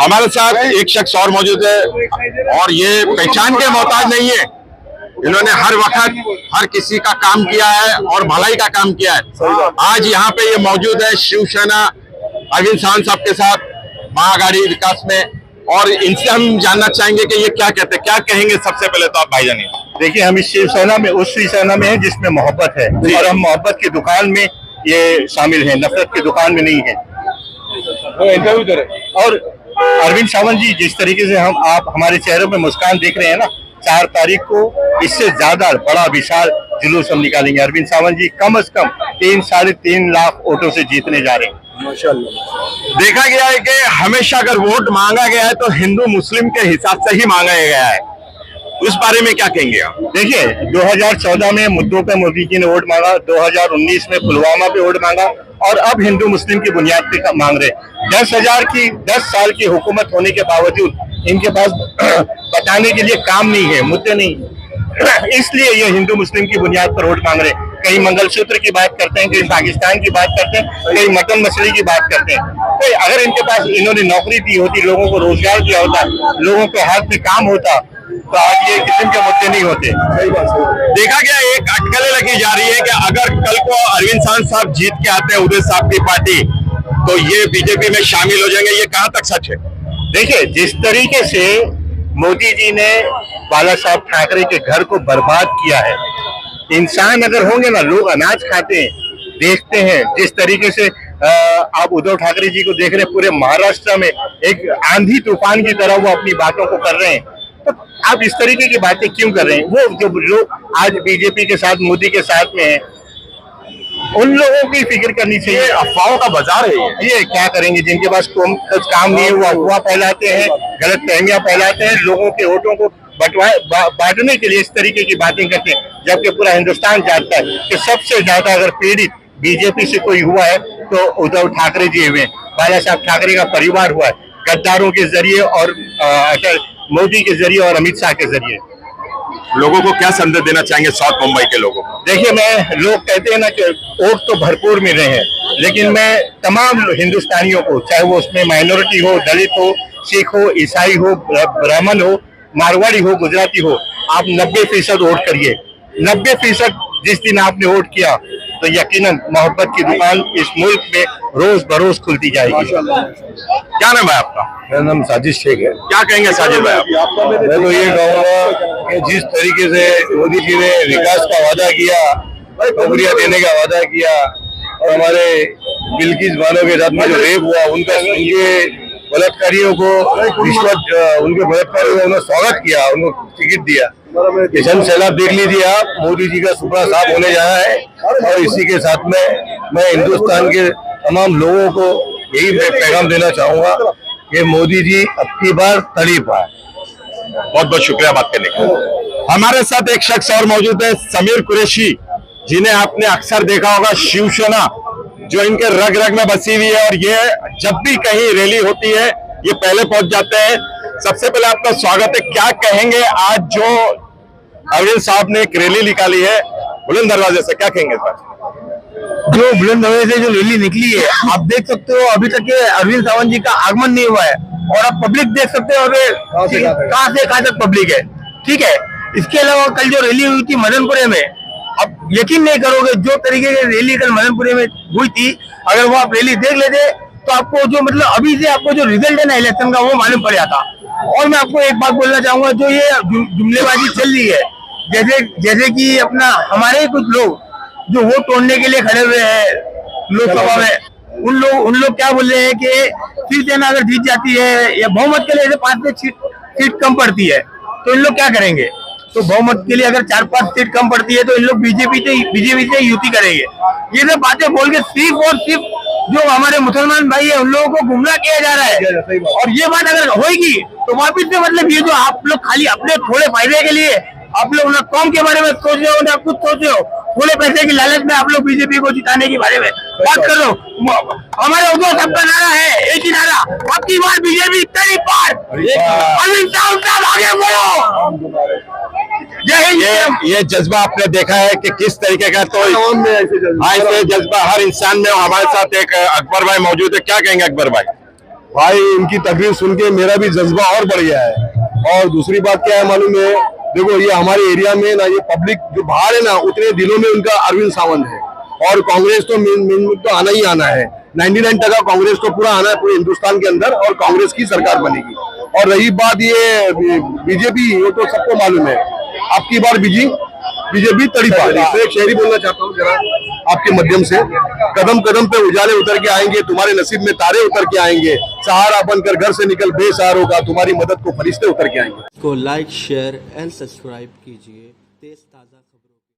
हमारे साथ एक शख्स और मौजूद है और ये पहचान के मोहताज नहीं है। इन्होंने हर वक्त हर किसी का काम किया है और भलाई का काम किया है। आज यहाँ पे ये मौजूद है शिवसेना अरविंद सावंत साहब के साथ महाआघाड़ी विकास में, और इनसे हम जानना चाहेंगे कि ये क्या कहते हैं, क्या कहेंगे। सबसे पहले तो आप भाईजान देखिए, हम इस शिवसेना में उस शिवसेना में है जिसमें मोहब्बत है, और हम मोहब्बत की दुकान में ये शामिल है, नफरत की दुकान में नहीं है। और अरविंद सावंत जी, जिस तरीके से आप हमारे चेहरों पे मुस्कान देख रहे हैं ना, 4 तारीख को इससे ज्यादा बड़ा विशाल जुलूस हम निकालेंगे। अरविंद सावंत जी कम से कम 3-3.5 लाख वोटों से जीतने जा रहे हैं। देखा गया है कि हमेशा अगर वोट मांगा गया है तो हिंदू मुस्लिम के हिसाब से ही मांगा गया है। उस बारे में क्या कहेंगे आप? देखिए, 2014 में मुद्दों पे मोदी जी ने वोट मांगा, 2019 में पुलवामा पे वोट मांगा, और अब हिंदू मुस्लिम की बुनियाद पे मांग रहे। 10 साल की हुकूमत होने के बावजूद इनके पास बताने के लिए काम नहीं है, मुद्दे नहीं। इसलिए ये हिंदू मुस्लिम की बुनियाद पर वोट मांग रहे। कहीं मंगलसूत्र की बात करते हैं, कहीं पाकिस्तान की बात करते हैं, कहीं मटन मछली की बात करते हैं। तो अगर इनके पास इन्होंने नौकरी दी होती, लोगों को रोजगार दिया होता, लोगों के हाथ में काम होता, तो आज ये किस्म के मुद्दे नहीं होते। देखा गया एक अटकलें लगी जा रही है कि अगर कल को अरविंद सावंत साहब जीत के आते हैं उदय साहब की पार्टी, तो ये बीजेपी में शामिल हो जाएंगे। ये कहां तक सच है? देखिए, जिस तरीके से मोदी जी ने बाला साहब ठाकरे के घर को बर्बाद किया है, इंसान अगर होंगे ना, लोग अनाज खाते हैं, देखते हैं। जिस तरीके से आप उद्धव ठाकरे जी को देख रहे हैं, पूरे महाराष्ट्र में एक आंधी तूफान की तरह वो अपनी बातों को कर रहे हैं, तो आप इस तरीके की बातें क्यों कर रहे हैं? वो जो लोग आज बीजेपी के साथ, मोदी के साथ में हैं, उन लोगों की फिक्र करनी चाहिए। अफवाहों का बाजार है ये क्या करेंगे? जिनके पास कुछ काम नहीं है वो अफवाह फैलाते हैं, गलत फहमियां फैलाते हैं, लोगों के वोटों को बांटने के लिए इस तरीके की बातें करते हैं। जबकि पूरा हिंदुस्तान जानता है कि सबसे ज्यादा अगर पीड़ित बीजेपी से कोई हुआ है तो उद्धव ठाकरे जी हुए, बाला साहब ठाकरे का परिवार हुआ है, गद्दारों के जरिए और मोदी के जरिए और अमित शाह के जरिए। लोगों को क्या संदेश देना चाहेंगे साउथ मुंबई के लोगों को? देखिए, लोग कहते हैं ना कि वोट तो भरपूर मिल रहे हैं, लेकिन मैं तमाम हिंदुस्तानियों को, चाहे वो उसमें माइनॉरिटी हो, दलित हो, सिख हो, ईसाई हो, ब्राह्मण हो, मारवाड़ी हो, गुजराती हो, आप 90% वोट करिए। 90% जिस दिन आपने वोट किया तो यकीनन मोहब्बत की दुकान इस मुल्क में रोज बरोज खुलती जाएगी। क्या नाम है आपका? मेरा नाम साजिद शेख है। क्या कहेंगे साजिद भाई आप? मैं तो ये कहूँगा कि जिस तरीके से मोदी जी ने विकास का वादा किया, नौकरियां देने का वादा किया, और हमारे बिल्किस बानो के साथ में जो रेप हुआ, उनके बलात्कारियों को रिश्वत, उनके बलात्कारियों को उन्होंने स्वागत किया, उनको टिकट दिया। किसान सैलाब देख लीजिए आप, मोदी जी का सुपड़ा साफ होने जा रहा है। और इसी के साथ में मैं हिंदुस्तान के तमाम लोगों को यही पैगाम देना चाहूंगा कि मोदी जी अब की बार तड़ी पाए। बहुत बहुत शुक्रिया बात करने का। हमारे साथ एक शख्स और मौजूद है, समीर कुरैशी, जिन्हें आपने अक्सर देखा होगा, शिवसेना जो इनके रग रग में बसी हुई है, और ये जब भी कहीं रैली होती है ये पहले पहुंच जाते हैं। सबसे पहले आपका स्वागत है। क्या कहेंगे आज जो अरविंद साहब ने एक रैली निकाली है बुलंद दरवाजे से, क्या कहेंगे इस बार? जो बुलंद दरवाजे से जो रैली निकली है, आप देख सकते हो अभी तक के अरविंद सावंत जी का आगमन नहीं हुआ है, और आप पब्लिक देख सकते हो कहां से कहां तक पब्लिक है। ठीक है, इसके अलावा कल जो रैली हुई थी मदनपुरे में, अब यकीन नहीं करोगे जो तरीके की रैली कल मदनपुरे में हुई थी, अगर वो आप रैली देख लेते तो आपको जो मतलब अभी से आपको जो रिजल्ट है ना इलेक्शन का, वो मालूम पड़ जाता। और मैं आपको एक बात बोलना चाहूंगा, जो ये जुमलेबाजी चल रही है, जैसे कि अपना हमारे कुछ लोग जो वोट तोड़ने के लिए खड़े हुए हैं लोकसभा में, उन लोग क्या बोल रहे हैं कि शिवसेना अगर जीत जाती है या बहुमत के लिए 5 सीट कम पड़ती है तो इन लोग क्या करेंगे? तो बहुमत के लिए अगर 4-5 सीट कम पड़ती है तो इन लोग बीजेपी से युति करेंगे। ये सब बातें बोल के सिर्फ और सिर्फ जो हमारे मुसलमान भाई है उन लोगों को गुमराह किया जा रहा है। और ये बात अगर होगी तो वापिस से मतलब ये जो आप लोग खाली अपने थोड़े फायदे के लिए आप लोग ना कौम के बारे में सोच रहे हो ना कुछ सोच रहे हो, थोड़े पैसे की लालच में आप लोग बीजेपी को जिताने के बारे में बात कर रहे हो। हमारे उद्धव सबका नारा है, एक ही नारा, आपकी बार बीजेपी तड़ी पार, अरविंद साहब आगे बढ़ो। ये जज्बा आपने देखा है कि किस तरीके का, तो ऐसे जज्बा हर इंसान में। हमारे साथ एक अकबर भाई मौजूद है। क्या कहेंगे अकबर भाई? भाई इनकी तकरीर सुन के मेरा भी जज्बा और बढ़ गया है। और दूसरी बात क्या है मालूम है, देखो ये हमारे एरिया में ना, ये पब्लिक जो बाहर है ना, उतने दिलों में उनका अरविंद सावंत है। और कांग्रेस तो तो आना ही आना है, 99% कांग्रेस तो पूरा आना है पूरे हिंदुस्तान के अंदर, और कांग्रेस की सरकार बनेगी। और रही बात ये बीजेपी, वो तो सबको मालूम है, आपकी बार बीजेपी तड़ी पार्टी। तो एक शेर ही बोलना चाहता हूँ जरा आपके माध्यम से, कदम कदम पे उजाले उतर के आएंगे, तुम्हारे नसीब में तारे उतर के आएंगे, सहारा बनकर घर से निकल बेसहारों का, तुम्हारी मदद को फरिश्ते उतर के आएंगे। को लाइक शेयर एंड सब्सक्राइब कीजिए। तेज ताज़ा